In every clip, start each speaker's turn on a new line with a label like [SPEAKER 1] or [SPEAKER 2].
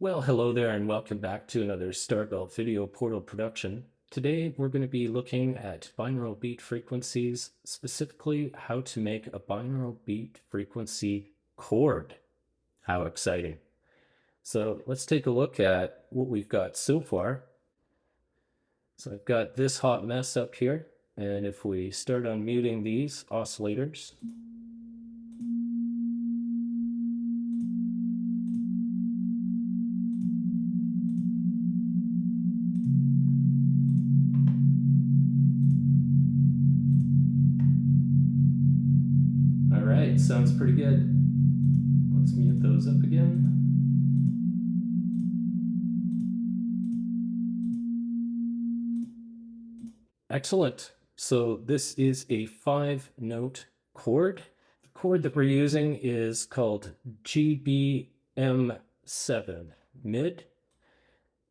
[SPEAKER 1] Well, hello there and welcome back to another Starbelt video portal production. Today we're going to be looking at binaural beat frequencies, specifically how to make a binaural beat frequency chord. How exciting. So let's take a look at what we've got so far. So I've got this hot mess up here, and if we start unmuting these oscillators, all right, sounds pretty good. Let's mute those up again. Excellent. So this is a 5-note chord. The chord that we're using is called GBM7 mid.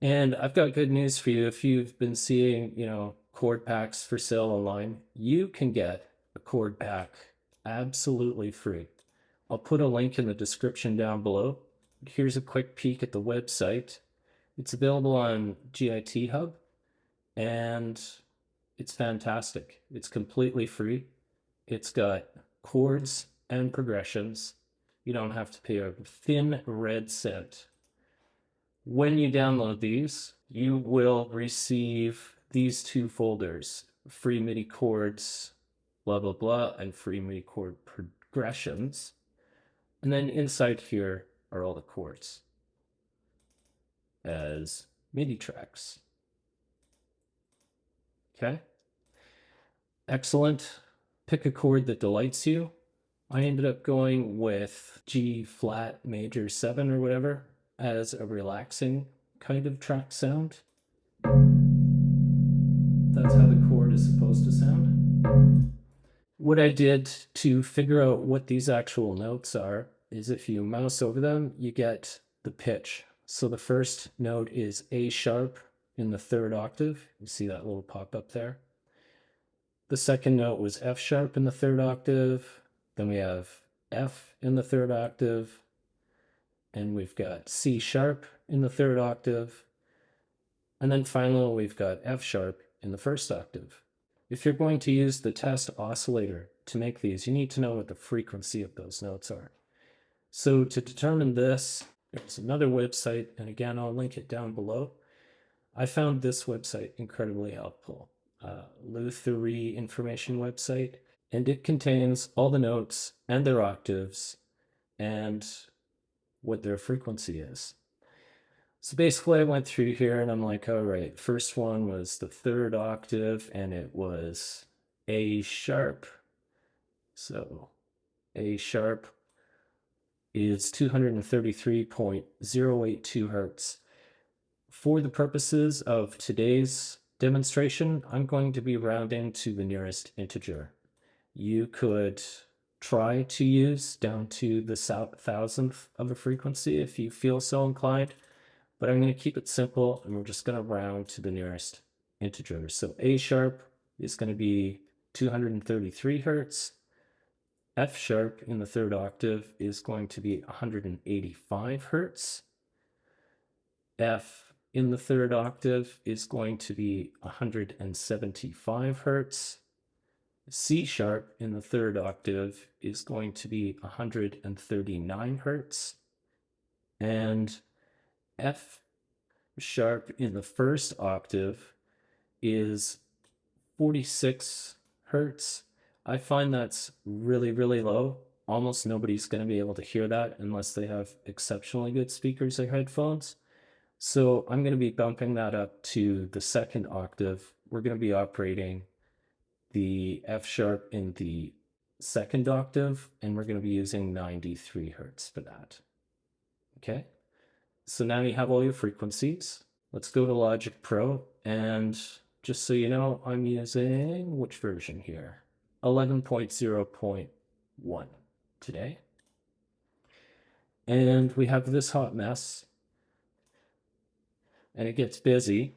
[SPEAKER 1] And I've got good news for you. If you've been seeing, chord packs for sale online, you can get a chord pack absolutely free. I'll put a link in the description down below. Here's a quick peek at the website. It's available on GIT Hub, and it's fantastic. It's completely free. It's got chords and progressions. You don't have to pay a thin red cent. When you download these, you will receive these two folders: free MIDI chords, blah, blah, blah, and free MIDI chord progressions. And then inside here are all the chords as MIDI tracks. Okay. Excellent. Pick a chord that delights you. I ended up going with G flat major 7 or whatever as a relaxing kind of track sound. That's how the chord is supposed to sound. What I did to figure out what these actual notes are is if you mouse over them, you get the pitch. So the first note is A sharp in the 3rd octave. You see that little pop up there. The second note was F sharp in the 3rd octave. Then we have F in the 3rd octave. And we've got C sharp in the 3rd octave. And then finally, we've got F sharp in the 1st octave. If you're going to use the test oscillator to make these, you need to know what the frequency of those notes are. So to determine this, there's another website, and again, I'll link it down below. I found this website incredibly helpful. Lutherie information website, and it contains all the notes and their octaves and what their frequency is. So basically I went through here and I'm like, all right, first one was the 3rd octave and it was A sharp. So A sharp is 233.082 hertz. For the purposes of today's demonstration, I'm going to be rounding to the nearest integer. You could try to use down to the 1,000th of a frequency if you feel so inclined, but I'm going to keep it simple and we're just going to round to the nearest integer. So A sharp is going to be 233 hertz. F sharp in the 3rd octave is going to be 185 hertz. F in the 3rd octave is going to be 175 hertz. C sharp in the 3rd octave is going to be 139 hertz. And F sharp in the 1st octave is 46 hertz. I find that's really, really low. Almost nobody's going to be able to hear that unless they have exceptionally good speakers or headphones. So I'm going to be bumping that up to the 2nd octave. We're going to be operating the F sharp in the 2nd octave, and we're going to be using 93 hertz for that. Okay, so now you have all your frequencies. Let's go to Logic Pro, and just so you know, I'm using which version here? 11.0.1 today. And we have this hot mess, and it gets busy.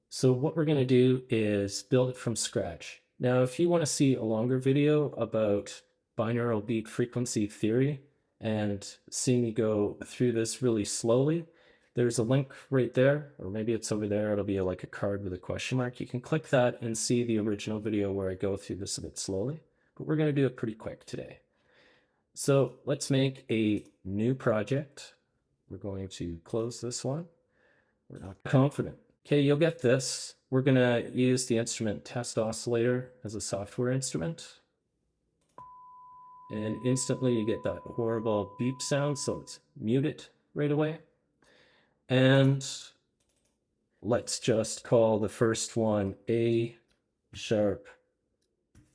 [SPEAKER 1] So what we're going to do is build it from scratch. Now, if you want to see a longer video about binaural beat frequency theory and see me go through this really slowly, There's a link right there, or maybe it's over there. It'll be like a card with a question mark. You can click that and see the original video where I go through this a bit slowly, but we're going to do it pretty quick today. So let's make a new project. We're going to close this one. We're not confident. Okay, you'll get this. We're going to use the instrument test oscillator as a software instrument. And instantly you get that horrible beep sound, so let's mute it right away. And let's just call the first one A sharp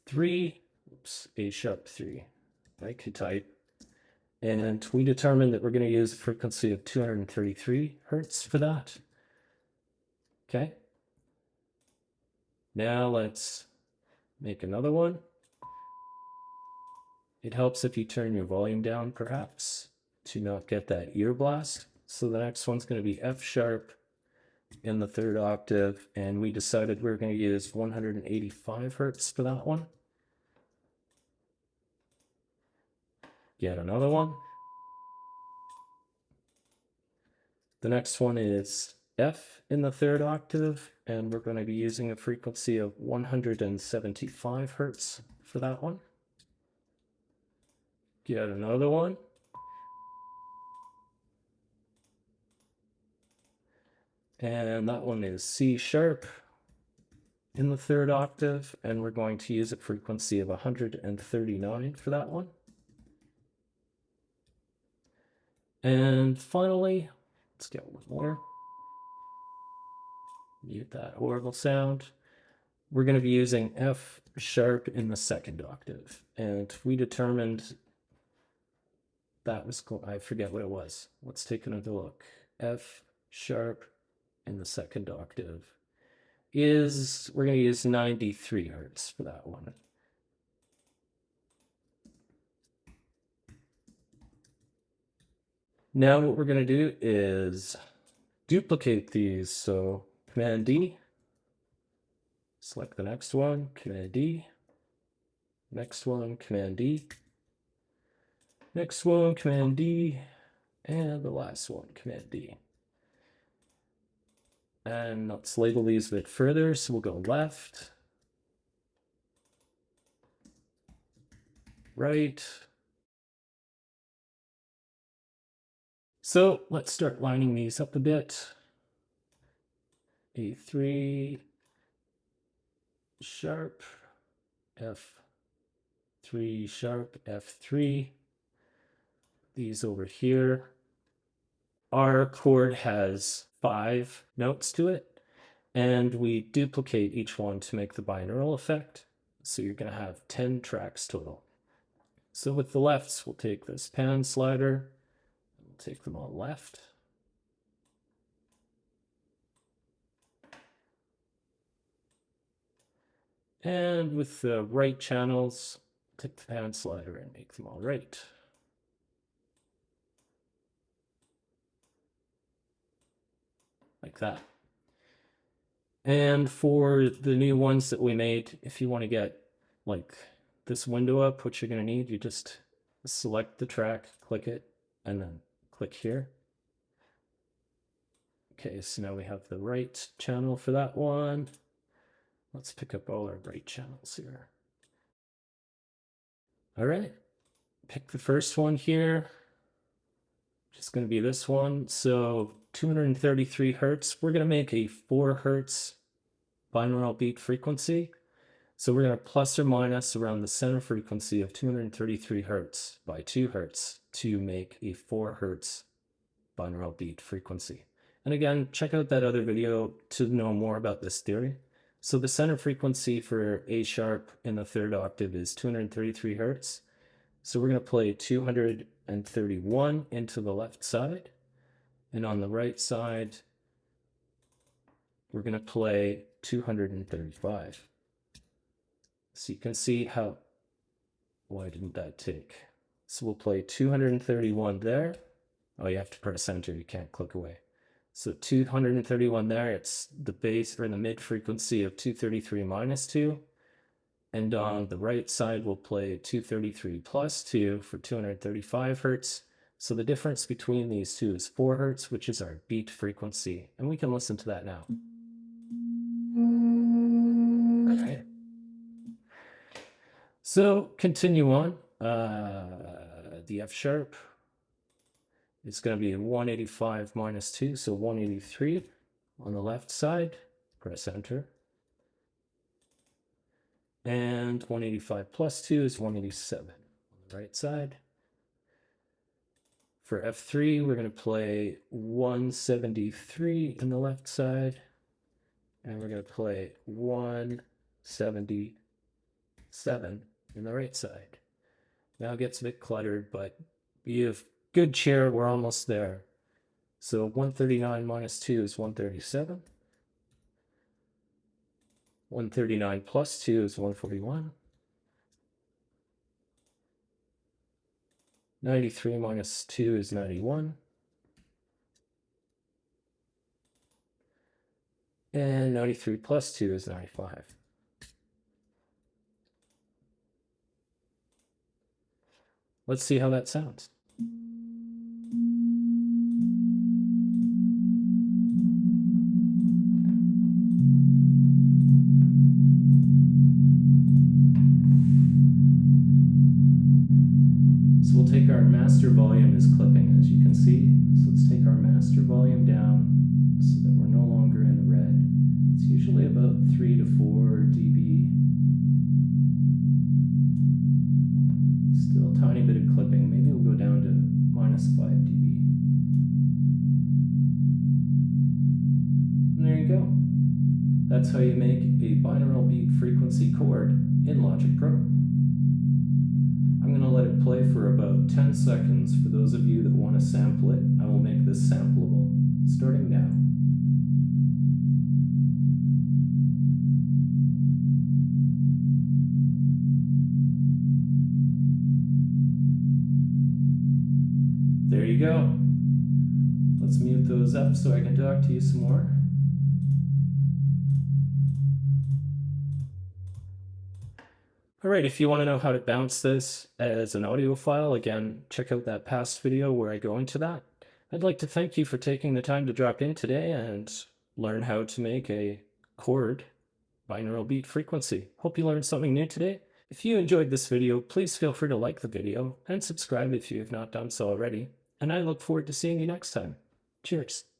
[SPEAKER 1] 3. Oops, A sharp 3. I could type. And we determined that we're going to use a frequency of 233 hertz for that. Okay. Now let's make another one. It helps if you turn your volume down, perhaps, to not get that ear blast. So the next one's going to be F sharp in the 3rd octave, and we decided we're going to use 185 hertz for that one. Get another one. The next one is F in the 3rd octave, and we're going to be using a frequency of 175 hertz for that one. Get another one. And that one is C sharp in the 3rd octave, and we're going to use a frequency of 139 for that one. And finally, let's get one more. Mute that horrible sound. We're going to be using F sharp in the 2nd octave, and we determined that was cool. I forget what it was. Let's take another look. F sharp in the 2nd octave is, we're going to use 93 hertz for that one. Now what we're going to do is duplicate these. So Command D, select the next one, Command D, next one, Command D, next one, Command D, and the last one, Command D. And let's label these a bit further. So we'll go left, right. So let's start lining these up a bit. A3 sharp, F3 sharp, F3. These over here. Our chord has 5 notes to it, and we duplicate each one to make the binaural effect. So you're going to have 10 tracks total. So with the lefts, we'll take this pan slider, we'll take them all left. And with the right channels, take the pan slider and make them all right. Like that. And for the new ones that we made, if you want to get like this window up, what you're going to need, you just select the track, click it, and then click here. Okay, so now we have the right channel for that one. Let's pick up all our right channels here. All right, pick the first one here. Just going to be this one. So 233 hertz. We're going to make a 4 hertz binaural beat frequency. So we're going to plus or minus around the center frequency of 233 hertz by 2 hertz to make a 4 hertz binaural beat frequency. And again, check out that other video to know more about this theory. So the center frequency for A sharp in the 3rd octave is 233 hertz. So we're going to play 231 into the left side. And on the right side, we're going to play 235. So you can see how, why didn't that take? So we'll play 231 there. Oh, you have to press enter, you can't click away. So 231 there, it's the base or the mid frequency of 233 minus 2. And on the right side, we'll play 233 plus 2 for 235 hertz. So the difference between these two is 4 hertz, which is our beat frequency. And we can listen to that now. All right. So continue on. The F sharp is going to be 185 minus 2, so 183 on the left side. Press enter. And 185 plus 2 is 187 on the right side. For F3, we're going to play 173 in the left side. And we're going to play 177 in the right side. Now it gets a bit cluttered, but you have good chair. We're almost there. So 139 minus 2 is 137. 139 plus 2 is 141. 93 minus 2 is 91. And 93 plus 2 is 95. Let's see how that sounds. So we'll take our master volume is clipping, as you can see. So let's take our master volume down so that we're no longer in the red. It's usually about 3 to 4 dB. Still a tiny bit of clipping. Maybe we'll go down to minus 5 dB. And there you go. That's how you make a binaural beat frequency chord in Logic Pro. I'm going to let it play for about 10 seconds. For those of you that want to sample it, I will make this sampleable, starting now. There you go. Let's mute those up so I can talk to you some more. All right, if you want to know how to bounce this as an audio file, again, check out that past video where I go into that. I'd like to thank you for taking the time to drop in today and learn how to make a chord binaural beat frequency. Hope you learned something new today. If you enjoyed this video, please feel free to like the video and subscribe if you have not done so already. And I look forward to seeing you next time. Cheers.